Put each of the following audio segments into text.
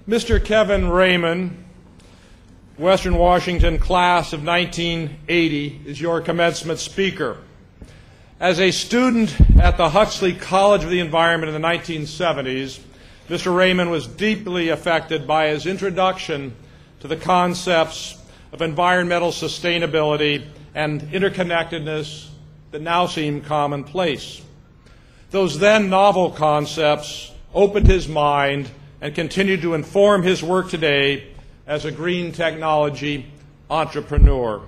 Mr. Kevin Raymond, Western Washington class of 1980, is your commencement speaker. As a student at the Huxley College of the Environment in the 1970s, Mr. Raymond was deeply affected by his introduction to the concepts of environmental sustainability and interconnectedness that now seem commonplace. Those then novel concepts opened his mind and continue to inform his work today as a green technology entrepreneur.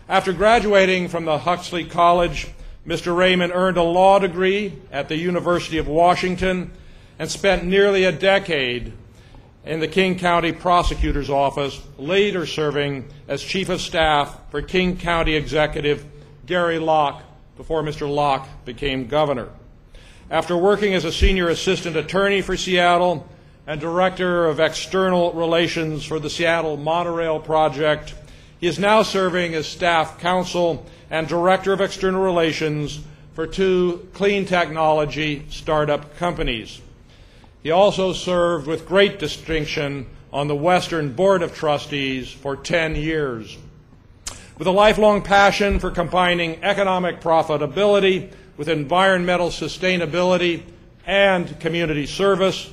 After graduating from the Huxley College, Mr. Raymond earned a law degree at the University of Washington and spent nearly a decade in the King County Prosecutor's Office, later serving as Chief of Staff for King County Executive Gary Locke before Mr. Locke became governor. After working as a senior assistant attorney for Seattle and director of external relations for the Seattle Monorail Project, he is now serving as staff counsel and director of external relations for 2 clean technology startup companies. He also served with great distinction on the Western Board of Trustees for 10 years. With a lifelong passion for combining economic profitability with environmental sustainability and community service,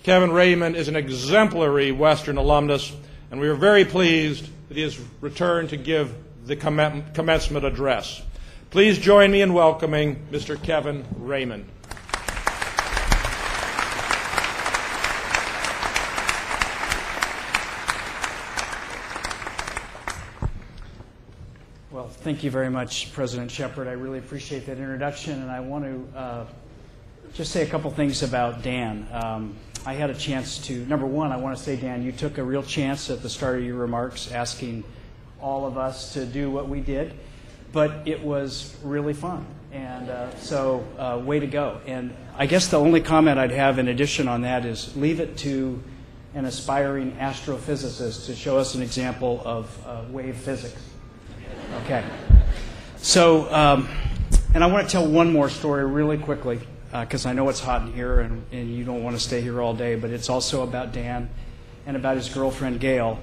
Kevin Raymond is an exemplary Western alumnus, and we are very pleased that he has returned to give the commencement address. Please join me in welcoming Mr. Kevin Raymond. Well, thank you very much, President Shepard. I really appreciate that introduction, and I want to just say a couple things about Dan. I had a chance to, number one, I want to say, Dan, you took a real chance at the start of your remarks asking all of us to do what we did, but it was really fun, and so way to go. And I guess the only comment I'd have in addition on that is leave it to an aspiring astrophysicist to show us an example of wave physics. Okay. So, and I want to tell one more story really quickly, because I know it's hot in here and you don't want to stay here all day, but it's also about Dan and about his girlfriend, Gail.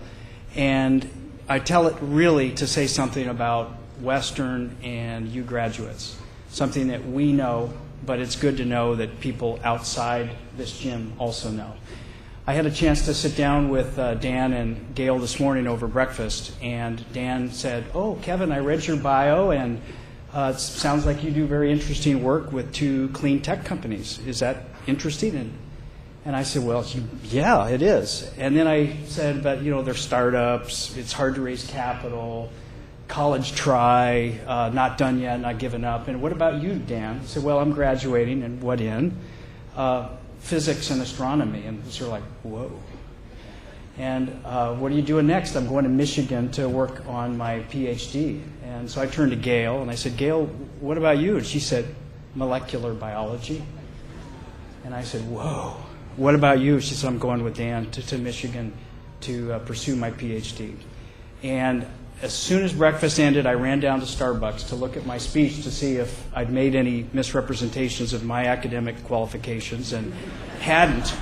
And I tell it really to say something about Western and you graduates, something that we know, but it's good to know that people outside this gym also know. I had a chance to sit down with Dan and Gail this morning over breakfast, and Dan said, "Oh, Kevin, I read your bio, and it sounds like you do very interesting work with 2 clean tech companies. Is that interesting?" And I said, "Well, yeah, it is." And then I said, "But, you know, they're startups. It's hard to raise capital. College try, not done yet, not given up. And what about you, Dan?" He said, "Well, I'm graduating, and what in? Physics and astronomy." And so we're like, whoa. And what are you doing next? "I'm going to Michigan to work on my PhD." And so I turned to Gail and I said, "Gail, what about you?" And she said, "Molecular biology." And I said, "Whoa. What about you?" She said, "I'm going with Dan to Michigan to pursue my PhD." And as soon as breakfast ended, I ran down to Starbucks to look at my speech to see if I'd made any misrepresentations of my academic qualifications, and hadn't.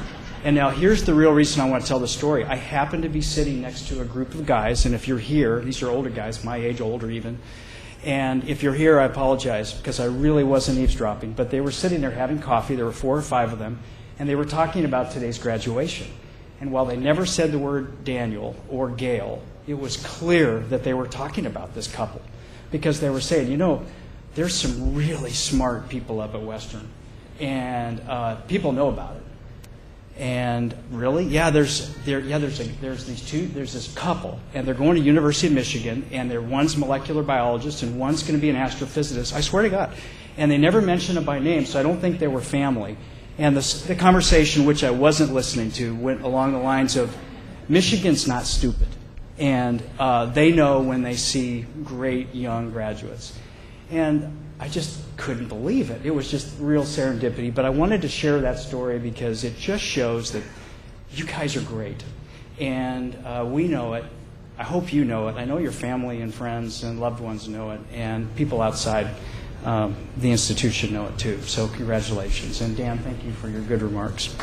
And now here's the real reason I want to tell the story. I happened to be sitting next to a group of guys, and if you're here, these are older guys, my age, older even, and if you're here, I apologize, because I really wasn't eavesdropping, but they were sitting there having coffee. There were 4 or 5 of them, and they were talking about today's graduation. And while they never said the word Daniel or Gail, it was clear that they were talking about this couple, because they were saying, you know, there's some really smart people up at Western, and people know about it. And really, there's this couple, and they're going to University of Michigan, and one's a molecular biologist, and one's going to be an astrophysicist. I swear to God. And they never mentioned it by name, so I don't think they were family. And the conversation, which I wasn't listening to, went along the lines of, Michigan's not stupid. And they know when they see great young graduates. And I just couldn't believe it. It was just real serendipity. But I wanted to share that story because it just shows that you guys are great. And we know it. I hope you know it. I know your family and friends and loved ones know it. And people outside the institute should know it too. So congratulations. And Dan, thank you for your good remarks.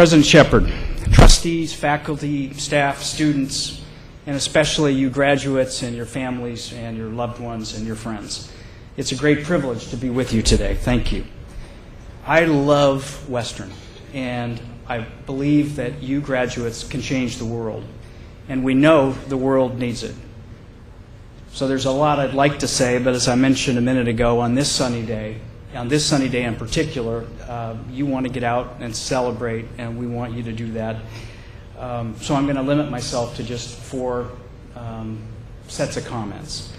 President Shepard, trustees, faculty, staff, students, and especially you graduates and your families and your loved ones and your friends. It's a great privilege to be with you today. Thank you. I love Western, and I believe that you graduates can change the world, and we know the world needs it. So there's a lot I'd like to say, but as I mentioned a minute ago, on this sunny day in particular, you want to get out and celebrate, and we want you to do that. So I'm going to limit myself to just 4 sets of comments.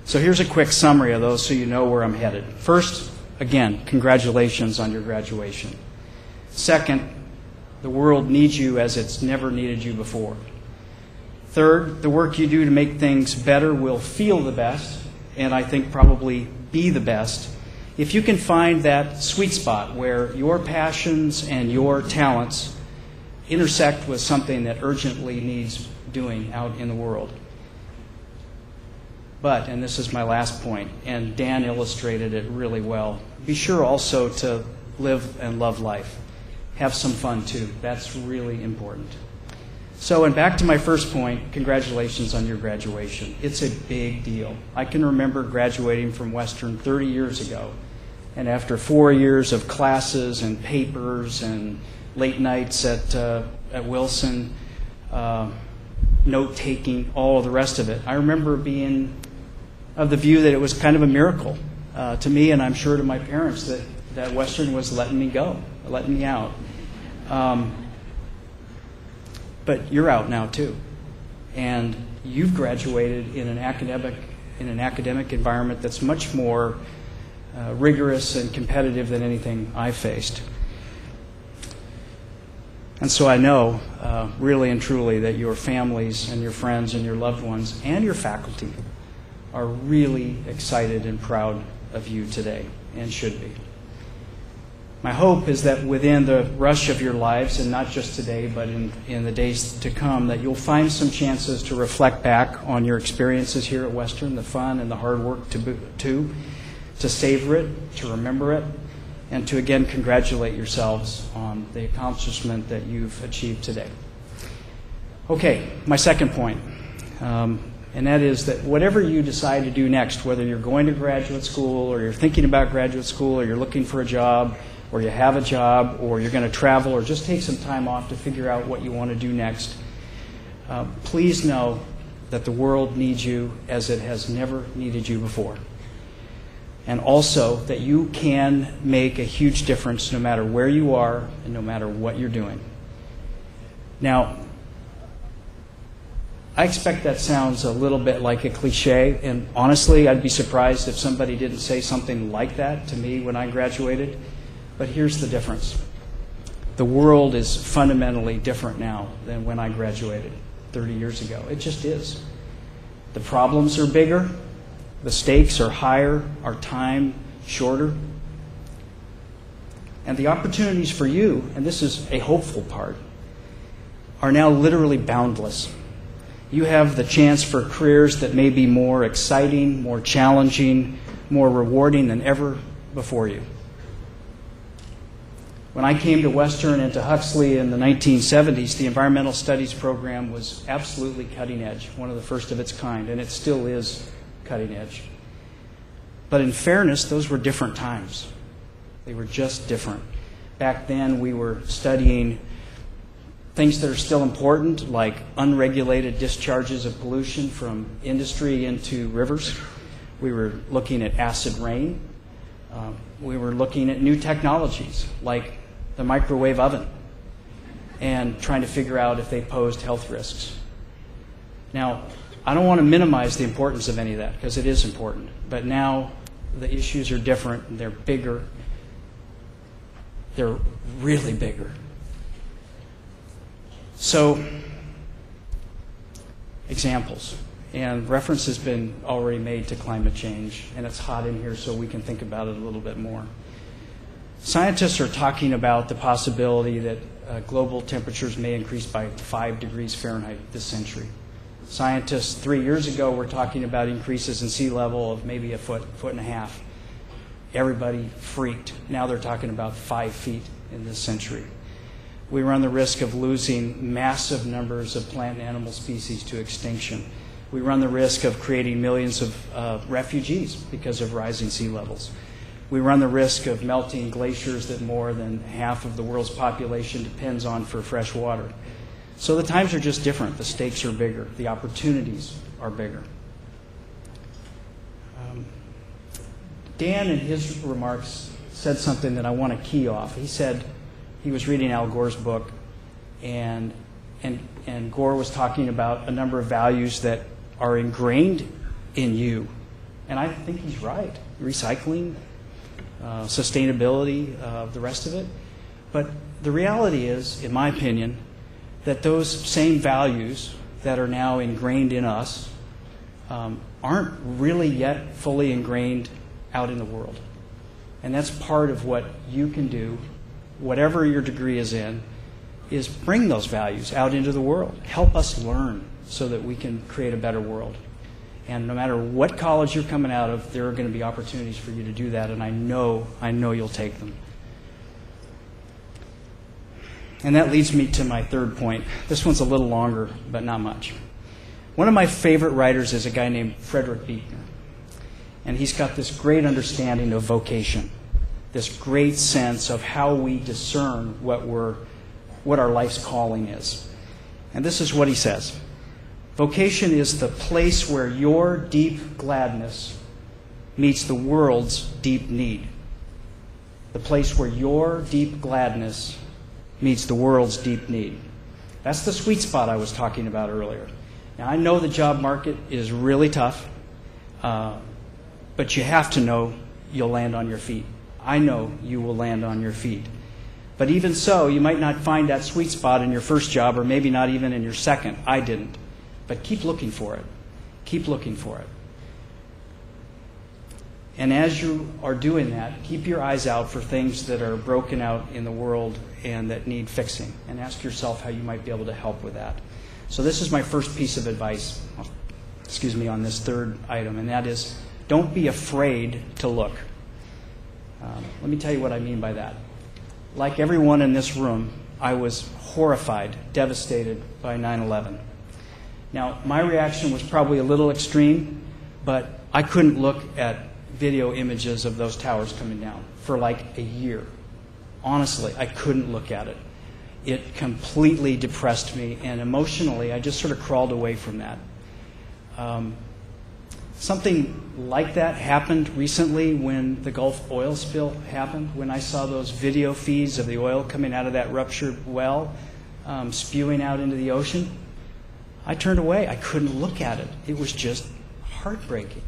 So here's a quick summary of those so you know where I'm headed. First, again, congratulations on your graduation. Second, the world needs you as it's never needed you before. Third, the work you do to make things better will feel the best, and I think probably be the best, if you can find that sweet spot where your passions and your talents intersect with something that urgently needs doing out in the world. But, and this is my last point, and Dan illustrated it really well, be sure also to live and love life. Have some fun too. That's really important. So, and back to my first point, congratulations on your graduation. It's a big deal. I can remember graduating from Western 30 years ago, and after 4 years of classes and papers and late nights at Wilson, note-taking, all the rest of it, I remember being of the view that it was kind of a miracle to me, and I'm sure to my parents, that Western was letting me go, letting me out. But you're out now too, and you've graduated in an academic environment that's much more rigorous and competitive than anything I've faced. And so I know, really and truly, that your families and your friends and your loved ones and your faculty are really excited and proud of you today, and should be. My hope is that within the rush of your lives, and not just today, but in the days to come, that you'll find some chances to reflect back on your experiences here at Western, the fun and the hard work to savor it, to remember it, and to again congratulate yourselves on the accomplishment that you've achieved today. Okay, my second point, and that is that whatever you decide to do next, whether you're going to graduate school or you're thinking about graduate school or you're looking for a job or you have a job or you're going to travel or just take some time off to figure out what you want to do next, please know that the world needs you as it has never needed you before. And also that you can make a huge difference no matter where you are and no matter what you're doing. Now, I expect that sounds a little bit like a cliche, and honestly, I'd be surprised if somebody didn't say something like that to me when I graduated. But here's the difference. The world is fundamentally different now than when I graduated 30 years ago. It just is. The problems are bigger. The stakes are higher, our time shorter. And the opportunities for you, and this is a hopeful part, are now literally boundless. You have the chance for careers that may be more exciting, more challenging, more rewarding than ever before you. When I came to Western and to Huxley in the 1970s, the environmental studies program was absolutely cutting edge, one of the first of its kind, and it still is cutting edge. But in fairness, those were different times. They were just different. Back then, we were studying things that are still important, like unregulated discharges of pollution from industry into rivers. We were looking at acid rain. We were looking at new technologies, like the microwave oven, and trying to figure out if they posed health risks. Now, I don't want to minimize the importance of any of that, because it is important. But now the issues are different. They're bigger. They're really bigger. So, examples. And reference has been already made to climate change, and it's hot in here, so we can think about it a little bit more. Scientists are talking about the possibility that global temperatures may increase by 5 degrees Fahrenheit this century. Scientists 3 years ago were talking about increases in sea level of maybe a foot and a half. Everybody freaked. Now they're talking about 5 feet in this century. We run the risk of losing massive numbers of plant and animal species to extinction. We run the risk of creating millions of refugees because of rising sea levels. We run the risk of melting glaciers that more than half of the world's population depends on for fresh water. So the times are just different. The stakes are bigger. The opportunities are bigger. Dan, in his remarks, said something that I want to key off. He said he was reading Al Gore's book, and Gore was talking about a number of values that are ingrained in you. And I think he's right. Recycling, sustainability, the rest of it. But the reality is, in my opinion, that those same values that are now ingrained in us aren't really yet fully ingrained out in the world. And that's part of what you can do, whatever your degree is in, is bring those values out into the world. Help us learn so that we can create a better world. And no matter what college you're coming out of, there are going to be opportunities for you to do that, and I know you'll take them. And that leads me to my third point. This one's a little longer, but not much. One of my favorite writers is a guy named Frederick Buechner. And he's got this great understanding of vocation, this great sense of how we discern what our life's calling is. And this is what he says. Vocation is the place where your deep gladness meets the world's deep need. The place where your deep gladness meets the world's deep need. That's the sweet spot I was talking about earlier. Now, I know the job market is really tough, but you have to know you'll land on your feet. I know you will land on your feet. But even so, you might not find that sweet spot in your first job, or maybe not even in your second. I didn't. But keep looking for it. Keep looking for it. And as you are doing that, keep your eyes out for things that are broken out in the world and that need fixing. And ask yourself how you might be able to help with that. So this is my first piece of advice, on this third item, and that is, don't be afraid to look. Let me tell you what I mean by that. Like everyone in this room, I was horrified, devastated by 9/11. Now, my reaction was probably a little extreme, but I couldn't look at video images of those towers coming down for like a year. Honestly, I couldn't look at it. It completely depressed me, and emotionally, I just sort of crawled away from that. Something like that happened recently when the Gulf oil spill happened, when I saw those video feeds of the oil coming out of that ruptured well, spewing out into the ocean. I turned away. I couldn't look at it. It was just heartbreaking.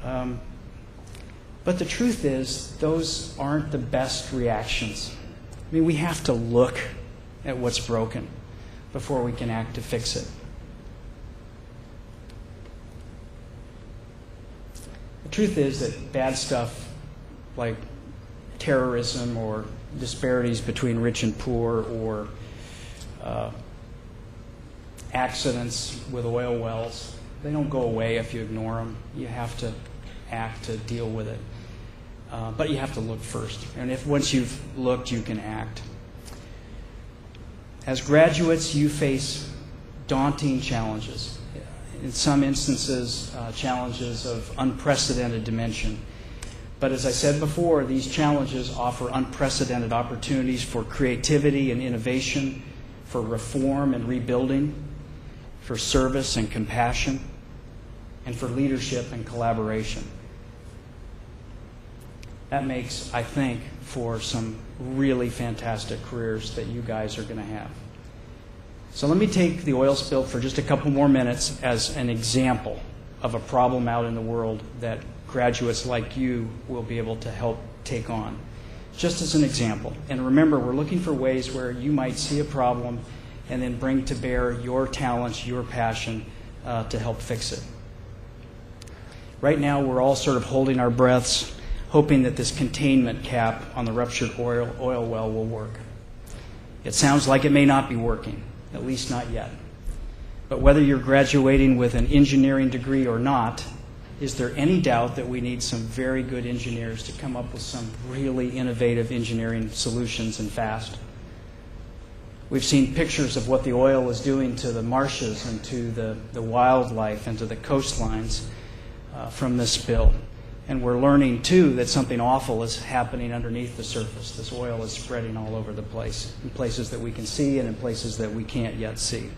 But the truth is, those aren't the best reactions. I mean, we have to look at what's broken before we can act to fix it. The truth is that bad stuff like terrorism or disparities between rich and poor or accidents with oil wells, they don't go away if you ignore them. You have to act to deal with it. But you have to look first. And once you've looked, you can act. As graduates, you face daunting challenges. In some instances, challenges of unprecedented dimension. But as I said before, these challenges offer unprecedented opportunities for creativity and innovation, for reform and rebuilding, for service and compassion, and for leadership and collaboration. That makes, I think, for some really fantastic careers that you guys are going to have. So let me take the oil spill for just a couple more minutes as an example of a problem out in the world that graduates like you will be able to help take on. Just as an example. And remember, we're looking for ways where you might see a problem and then bring to bear your talents, your passion to help fix it. Right now, we're all sort of holding our breaths, hoping that this containment cap on the ruptured oil well will work. It sounds like it may not be working, at least not yet. But whether you're graduating with an engineering degree or not, is there any doubt that we need some very good engineers to come up with some really innovative engineering solutions and fast? We've seen pictures of what the oil is doing to the marshes and to the wildlife and to the coastlines from this spill. And we're learning, too, that something awful is happening underneath the surface. This oil is spreading all over the place, in places that we can see and in places that we can't yet see.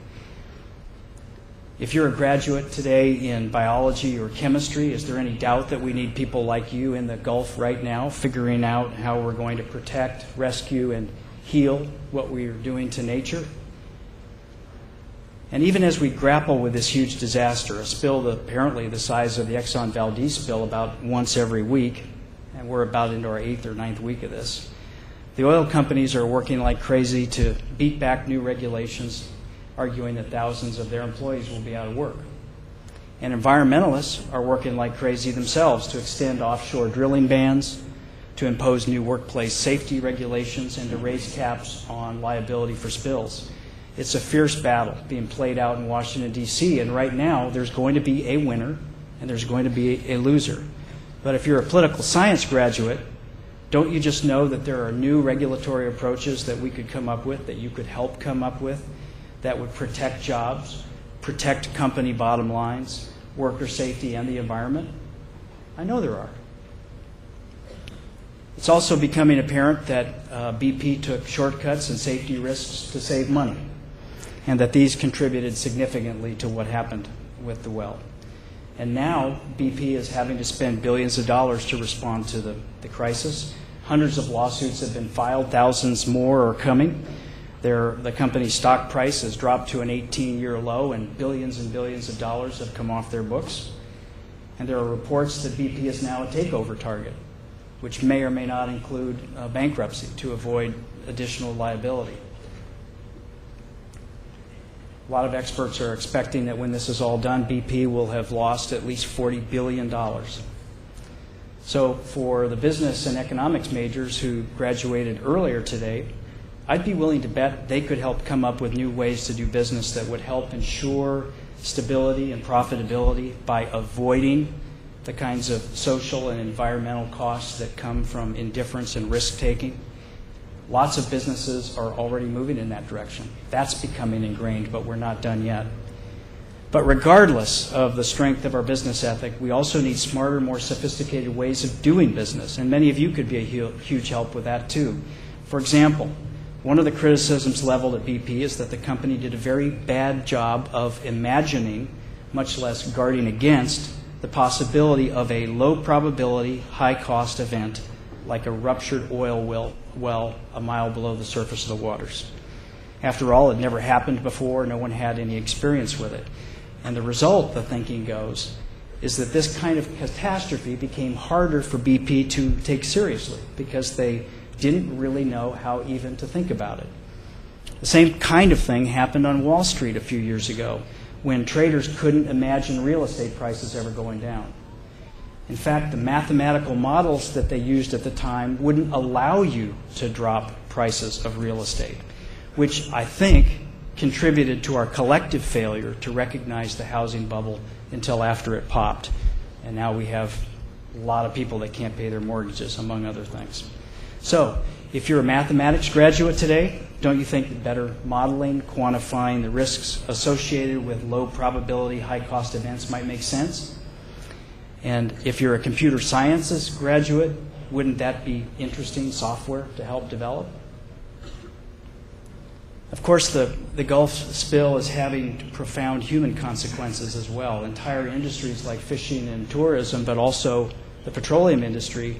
If you're a graduate today in biology or chemistry, is there any doubt that we need people like you in the Gulf right now figuring out how we're going to protect, rescue, and heal what we are doing to nature? And even as we grapple with this huge disaster, a spill apparently the size of the Exxon Valdez spill about once every week, and we're about into our 8th or 9th week of this, the oil companies are working like crazy to beat back new regulations, arguing that thousands of their employees will be out of work. And environmentalists are working like crazy themselves to extend offshore drilling bans, to impose new workplace safety regulations, and to raise caps on liability for spills. It's a fierce battle being played out in Washington, D.C., and right now there's going to be a winner and there's going to be a loser. But if you're a political science graduate, don't you just know that there are new regulatory approaches that we could come up with, that you could help come up with, that would protect jobs, protect company bottom lines, worker safety, and the environment? I know there are. It's also becoming apparent that BP took shortcuts and safety risks to save money, and that these contributed significantly to what happened with the well. And now BP is having to spend billions of dollars to respond to the crisis. Hundreds of lawsuits have been filed, thousands more are coming. The company's stock price has dropped to an 18-year low, and billions of dollars have come off their books. And there are reports that BP is now a takeover target, which may or may not include bankruptcy to avoid additional liability. A lot of experts are expecting that when this is all done, BP will have lost at least $40 billion. So for the business and economics majors who graduated earlier today, I'd be willing to bet they could help come up with new ways to do business that would help ensure stability and profitability by avoiding the kinds of social and environmental costs that come from indifference and risk-taking. Lots of businesses are already moving in that direction. That's becoming ingrained, but we're not done yet. But regardless of the strength of our business ethic, we also need smarter, more sophisticated ways of doing business, and many of you could be a huge help with that too. For example, one of the criticisms leveled at BP is that the company did a very bad job of imagining, much less guarding against, the possibility of a low probability, high cost event like a ruptured oil well a mile below the surface of the waters. After all, it never happened before. No one had any experience with it. And the result, the thinking goes, is that this kind of catastrophe became harder for BP to take seriously because they didn't really know how even to think about it. The same kind of thing happened on Wall Street a few years ago when traders couldn't imagine real estate prices ever going down. In fact, the mathematical models that they used at the time wouldn't allow you to drop prices of real estate, which I think contributed to our collective failure to recognize the housing bubble until after it popped. And now we have a lot of people that can't pay their mortgages, among other things. So, if you're a mathematics graduate today, don't you think that better modeling, quantifying the risks associated with low probability, high cost events might make sense? And if you're a computer sciences graduate, wouldn't that be interesting software to help develop? Of course, the Gulf spill is having profound human consequences as well. Entire industries like fishing and tourism, but also the petroleum industry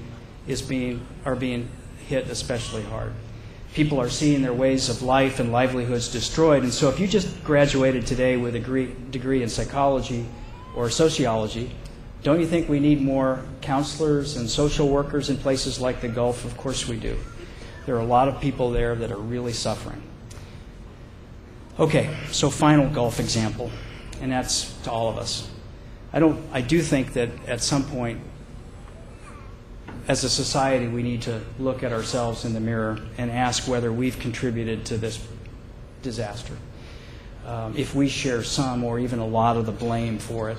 are being hit especially hard. People are seeing their ways of life and livelihoods destroyed. And so if you just graduated today with a degree in psychology or sociology, don't you think we need more counselors and social workers in places like the Gulf? Of course we do. There are a lot of people there that are really suffering. Okay, so final Gulf example, and that's to all of us. I do think that at some point, as a society, we need to look at ourselves in the mirror and ask whether we've contributed to this disaster. If we share some or even a lot of the blame for it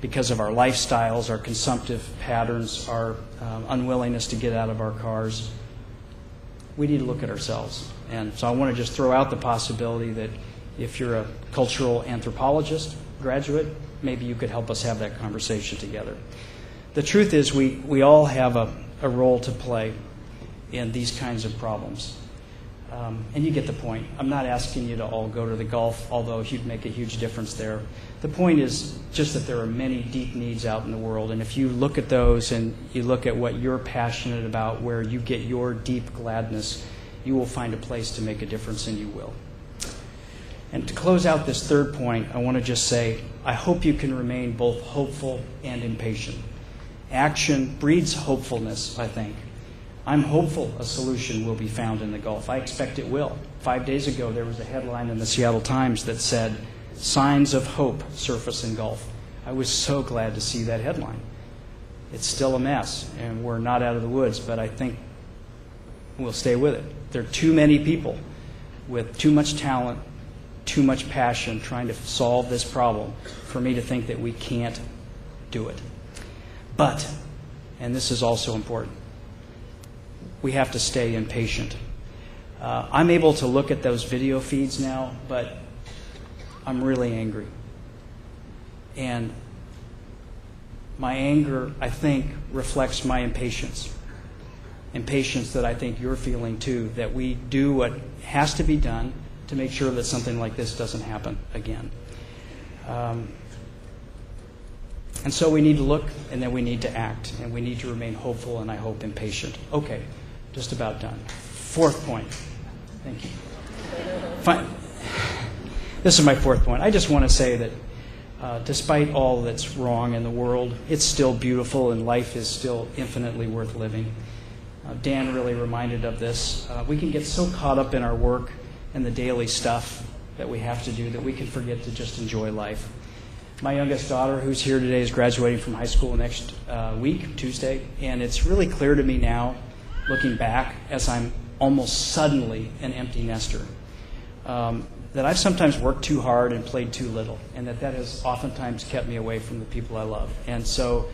because of our lifestyles, our consumptive patterns, our unwillingness to get out of our cars, we need to look at ourselves. And so I want to just throw out the possibility that if you're a cultural anthropologist graduate, maybe you could help us have that conversation together. The truth is we all have a role to play in these kinds of problems. And you get the point. I'm not asking you to all go to the Gulf, although you'd make a huge difference there. The point is just that there are many deep needs out in the world, and if you look at those and you look at what you're passionate about, where you get your deep gladness, you will find a place to make a difference, and you will. And to close out this third point, I want to just say, I hope you can remain both hopeful and impatient. Action breeds hopefulness, I think. I'm hopeful a solution will be found in the Gulf. I expect it will. 5 days ago, there was a headline in the Seattle Times that said, "Signs of hope surface in Gulf." I was so glad to see that headline. It's still a mess, and we're not out of the woods, but I think we'll stay with it. There are too many people with too much talent, too much passion trying to solve this problem for me to think that we can't do it. But, and this is also important, we have to stay impatient. I'm able to look at those video feeds now, but I'm really angry. And my anger, I think, reflects my impatience. Impatience that I think you're feeling too, that we do what has to be done to make sure that something like this doesn't happen again. And so we need to look, and then we need to act, and we need to remain hopeful and, I hope, impatient. Okay, just about done. Fourth point. Thank you. Fine. This is my fourth point. I just want to say that despite all that's wrong in the world, it's still beautiful and life is still infinitely worth living. Dan really reminded of this. We can get so caught up in our work and the daily stuff that we have to do that we can forget to just enjoy life. My youngest daughter, who's here today, is graduating from high school next week, Tuesday, and it's really clear to me now, looking back, as I'm almost suddenly an empty nester, that I've sometimes worked too hard and played too little, and that has oftentimes kept me away from the people I love. And so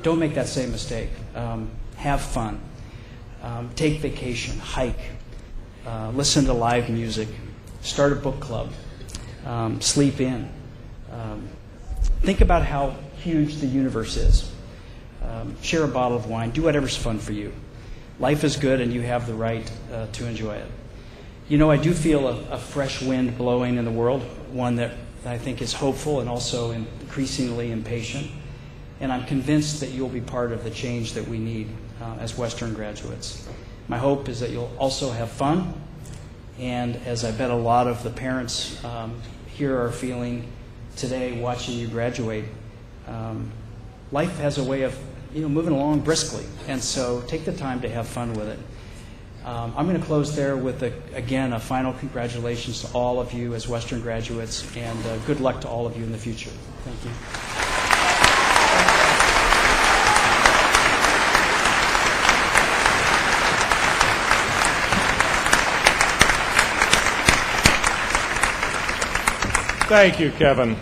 don't make that same mistake. Have fun. Take vacation. Hike. Listen to live music. Start a book club. Sleep in. Think about how huge the universe is. Share a bottle of wine. Do whatever's fun for you. Life is good, and you have the right to enjoy it. You know, I do feel a fresh wind blowing in the world, one that I think is hopeful and also increasingly impatient. And I'm convinced that you'll be part of the change that we need as Western graduates. My hope is that you'll also have fun, and as I bet a lot of the parents here are feeling today watching you graduate, life has a way of moving along briskly, and so take the time to have fun with it. I'm going to close there with, again, a final congratulations to all of you as Western graduates, and good luck to all of you in the future. Thank you. Thank you, Kevin.